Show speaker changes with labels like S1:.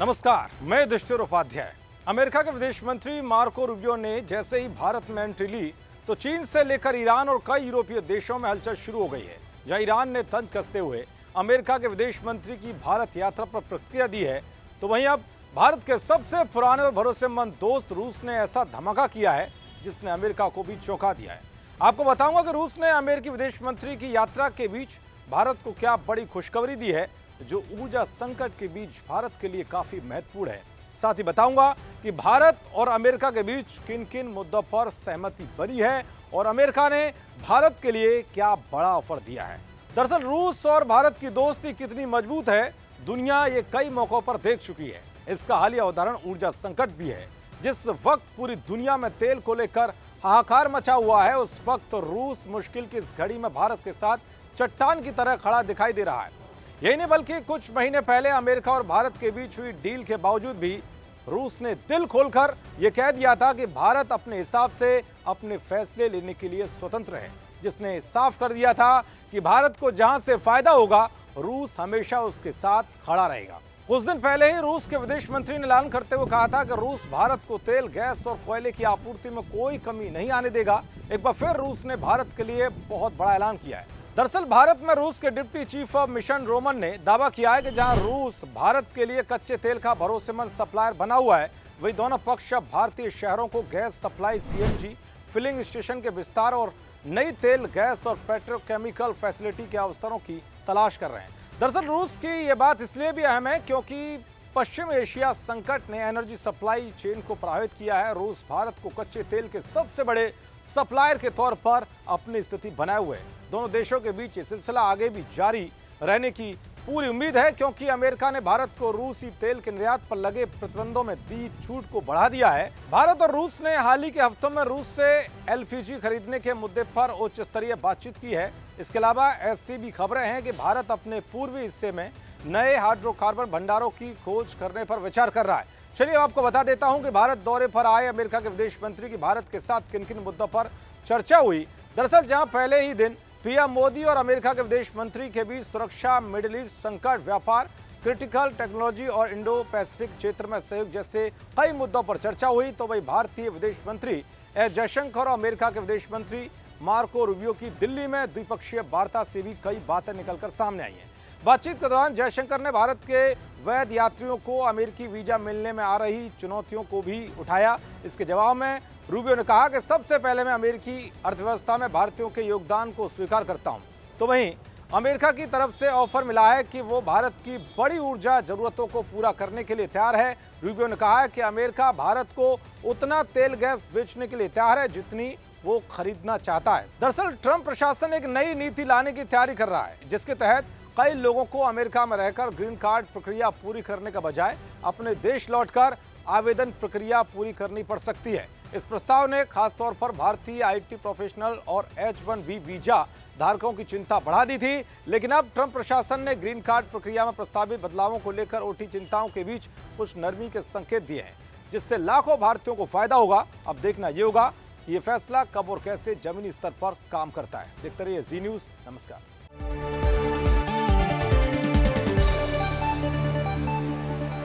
S1: नमस्कार, मैं युधिष्ठिर उपाध्याय। अमेरिका के विदेश मंत्री मार्को रूबियो ने जैसे ही भारत में एंट्री ली तो चीन से लेकर ईरान और कई यूरोपीय देशों में हलचल शुरू हो गई है। जहां ईरान ने तंज कसते हुए अमेरिका के विदेश मंत्री की भारत यात्रा पर प्रतिक्रिया दी है, तो वहीं अब भारत के सबसे पुराने और भरोसेमंद दोस्त रूस ने ऐसा धमाका किया है जिसने अमेरिका को भी चौंका दिया है। आपको बताऊंगा कि रूस ने अमेरिकी विदेश मंत्री की यात्रा के बीच भारत को क्या बड़ी खुशखबरी दी है, जो ऊर्जा संकट के बीच भारत के लिए काफी महत्वपूर्ण है। साथ ही बताऊंगा कि भारत और अमेरिका के बीच किन किन मुद्दों पर सहमति बनी है और अमेरिका ने भारत के लिए क्या बड़ा ऑफर दिया है। दरअसल रूस और भारत की दोस्ती कितनी मजबूत है, दुनिया ये कई मौकों पर देख चुकी है। इसका हालिया उदाहरण ऊर्जा संकट भी है। जिस वक्त पूरी दुनिया में तेल को लेकर हाहाकार मचा हुआ है, उस वक्त रूस मुश्किल की इस घड़ी में भारत के साथ चट्टान की तरह खड़ा दिखाई दे रहा है। यही नहीं बल्कि कुछ महीने पहले अमेरिका और भारत के बीच हुई डील के बावजूद भी रूस ने दिल खोलकर यह कह दिया था कि भारत अपने हिसाब से अपने फैसले लेने के लिए स्वतंत्र है, जिसने साफ कर दिया था कि भारत को जहां से फायदा होगा, रूस हमेशा उसके साथ खड़ा रहेगा। कुछ दिन पहले ही रूस के विदेश मंत्री ने ऐलान करते हुए कहा था कि रूस भारत को तेल, गैस और कोयले की आपूर्ति में कोई कमी नहीं आने देगा। एक बार फिर रूस ने भारत के लिए बहुत बड़ा ऐलान किया है। दरअसल भारत में रूस के deputy chief of mission Roman ने दावा किया है कि जहां रूस भारत के लिए कच्चे तेल का भरोसेमंद सप्लायर बना हुआ है, वहीं दोनों पक्ष अब भारतीय शहरों को gas supply, CNG filling station के विस्तार और नई तेल, गैस और पेट्रोकेमिकल फैसिलिटी के अवसरों की तलाश कर रहे हैं। दरअसल रूस की ये बात इसलिए भी अहम है क्योंकि पश्चिम एशिया संकट ने एनर्जी सप्लाई चेन को प्रभावित किया है। रूस भारत को कच्चे तेल के सबसे बड़े सप्लायर के तौर पर अपनी स्थिति बनाए हुए है। दोनों देशों के बीच ये सिलसिला आगे भी जारी रहने की पूरी उम्मीद है, क्योंकि अमेरिका ने भारत को रूसी तेल के निर्यात पर लगे प्रतिबंधों में दी छूट को बढ़ा दिया है। भारत और रूस ने हाल ही के हफ्तों में रूस से एलपीजी खरीदने के मुद्दे पर उच्च स्तरीय बातचीत की है। इसके अलावा ऐसी भी खबरें हैं कि भारत अपने पूर्वी हिस्से में नए हाइड्रोकार्बन भंडारों की खोज करने पर विचार कर रहा है। चलिए आपको बता देता हूं कि भारत दौरे पर आए अमेरिका के विदेश मंत्री की भारत के साथ किन किन मुद्दों पर चर्चा हुई। दरअसल जहां पहले ही दिन पीएम मोदी और अमेरिका के विदेश मंत्री के बीच सुरक्षा, मिडिल ईस्ट संकट, व्यापार, क्रिटिकल टेक्नोलॉजी और इंडो पैसिफिक क्षेत्र में सहयोग जैसे कई मुद्दों पर चर्चा हुई, तो वही भारतीय विदेश मंत्री एस जयशंकर और अमेरिका के विदेश मंत्री मार्को रूबियो की दिल्ली में द्विपक्षीय वार्ता से भी कई बातें निकलकर सामने आई हैं। बातचीत के दौरान जयशंकर ने भारत के वैध यात्रियों को अमेरिकी वीजा मिलने में आ रही चुनौतियों को भी उठाया। इसके जवाब में रूबियो ने कहा कि सबसे पहले मैं अमेरिकी अर्थव्यवस्था में भारतीयों के योगदान को स्वीकार करता हूं। तो वहीं अमेरिका की तरफ से ऑफर मिला है कि वो भारत की बड़ी ऊर्जा जरूरतों को पूरा करने के लिए तैयार है। रूबियो ने कहा है कि अमेरिका भारत को उतना तेल, गैस बेचने के लिए तैयार है जितनी वो खरीदना चाहता है। दरअसल ट्रंप प्रशासन एक नई नीति लाने की तैयारी कर रहा है, जिसके तहत कई लोगों को अमेरिका में रहकर ग्रीन कार्ड प्रक्रिया पूरी करने के बजाय अपने देश लौटकर आवेदन प्रक्रिया पूरी करनी पड़ सकती है। इस प्रस्ताव ने खासतौर पर भारतीय आईटी प्रोफेशनल और H-1B वीजा धारकों की चिंता बढ़ा दी थी, लेकिन अब ट्रंप प्रशासन ने ग्रीन कार्ड प्रक्रिया में प्रस्तावित बदलावों को लेकर उठी चिंताओं के बीच कुछ नरमी के संकेत दिए हैं, जिससे लाखों भारतीयों को फायदा होगा। अब देखना ये होगा ये फैसला कब और कैसे जमीनी स्तर पर काम करता है। देखते रहिए जी न्यूज़। नमस्कार।